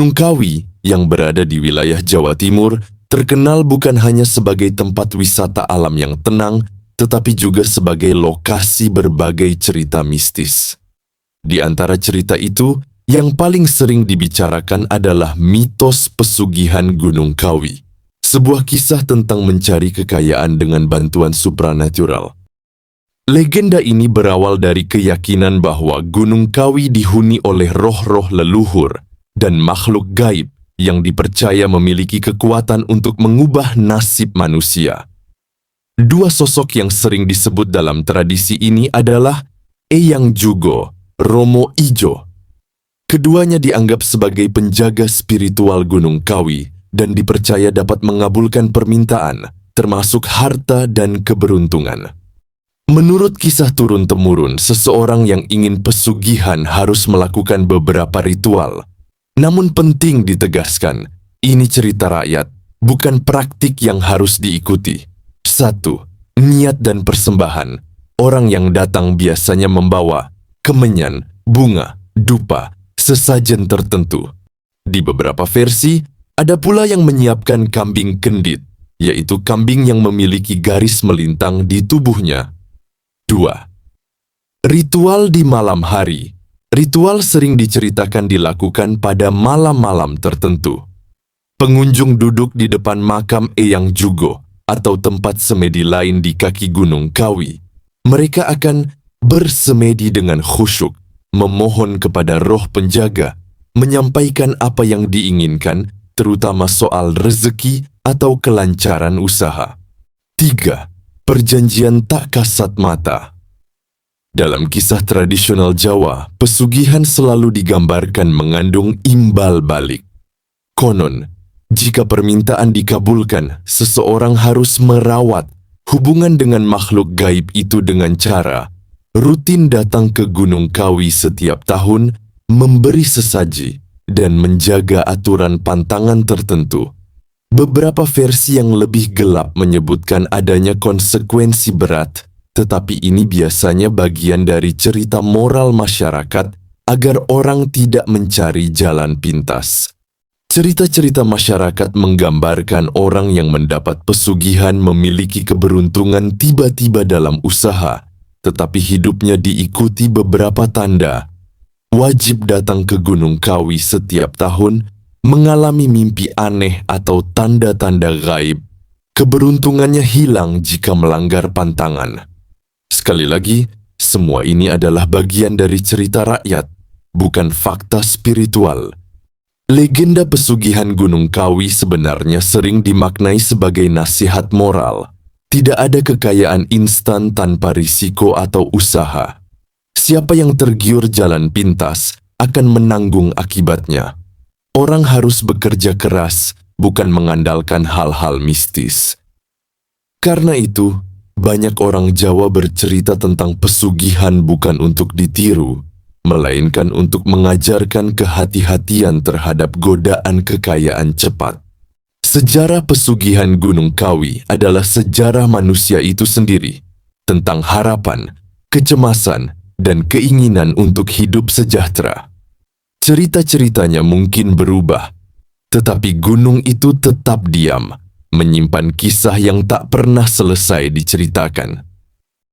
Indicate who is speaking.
Speaker 1: Gunung Kawi yang berada di wilayah Jawa Timur terkenal bukan hanya sebagai tempat wisata alam yang tenang, tetapi juga sebagai lokasi berbagai cerita mistis. Di antara cerita itu, yang paling sering dibicarakan adalah mitos pesugihan Gunung Kawi, sebuah kisah tentang mencari kekayaan dengan bantuan supranatural. Legenda ini berawal dari keyakinan bahwa Gunung Kawi dihuni oleh roh-roh leluhur dan makhluk gaib yang dipercaya memiliki kekuatan untuk mengubah nasib manusia. Dua sosok yang sering disebut dalam tradisi ini adalah Eyang Jugo, Romo Ijo. Keduanya dianggap sebagai penjaga spiritual Gunung Kawi dan dipercaya dapat mengabulkan permintaan, termasuk harta dan keberuntungan. Menurut kisah turun-temurun, seseorang yang ingin pesugihan harus melakukan beberapa ritual. Namun penting ditegaskan, ini cerita rakyat, bukan praktik yang harus diikuti. 1. Niat dan persembahan. Orang yang datang biasanya membawa kemenyan, bunga, dupa, sesajen tertentu. Di beberapa versi, ada pula yang menyiapkan kambing kendit, yaitu kambing yang memiliki garis melintang di tubuhnya. 2. Ritual di malam hari. Ritual sering diceritakan dilakukan pada malam-malam tertentu. Pengunjung duduk di depan makam Eyang Jugo atau tempat semedi lain di kaki Gunung Kawi. Mereka akan bersemedi dengan khusyuk, memohon kepada roh penjaga, menyampaikan apa yang diinginkan, terutama soal rezeki atau kelancaran usaha. 3. Perjanjian tak kasat mata. Dalam kisah tradisional Jawa, pesugihan selalu digambarkan mengandung imbal balik. Konon, jika permintaan dikabulkan, seseorang harus merawat hubungan dengan makhluk gaib itu dengan cara rutin datang ke Gunung Kawi setiap tahun, memberi sesaji, dan menjaga aturan pantangan tertentu. Beberapa versi yang lebih gelap menyebutkan adanya konsekuensi berat, tetapi ini biasanya bagian dari cerita moral masyarakat agar orang tidak mencari jalan pintas. Cerita-cerita masyarakat menggambarkan orang yang mendapat pesugihan memiliki keberuntungan tiba-tiba dalam usaha, tetapi hidupnya diikuti beberapa tanda. Wajib datang ke Gunung Kawi setiap tahun, mengalami mimpi aneh atau tanda-tanda gaib. Keberuntungannya hilang jika melanggar pantangan. Sekali lagi, semua ini adalah bagian dari cerita rakyat, bukan fakta spiritual. Legenda pesugihan Gunung Kawi sebenarnya sering dimaknai sebagai nasihat moral. Tidak ada kekayaan instan tanpa risiko atau usaha. Siapa yang tergiur jalan pintas akan menanggung akibatnya. Orang harus bekerja keras, bukan mengandalkan hal-hal mistis. Karena itu, banyak orang Jawa bercerita tentang pesugihan bukan untuk ditiru, melainkan untuk mengajarkan kehati-hatian terhadap godaan kekayaan cepat. Sejarah pesugihan Gunung Kawi adalah sejarah manusia itu sendiri, tentang harapan, kecemasan, dan keinginan untuk hidup sejahtera. Cerita-ceritanya mungkin berubah, tetapi gunung itu tetap diam, menyimpan kisah yang tak pernah selesai diceritakan.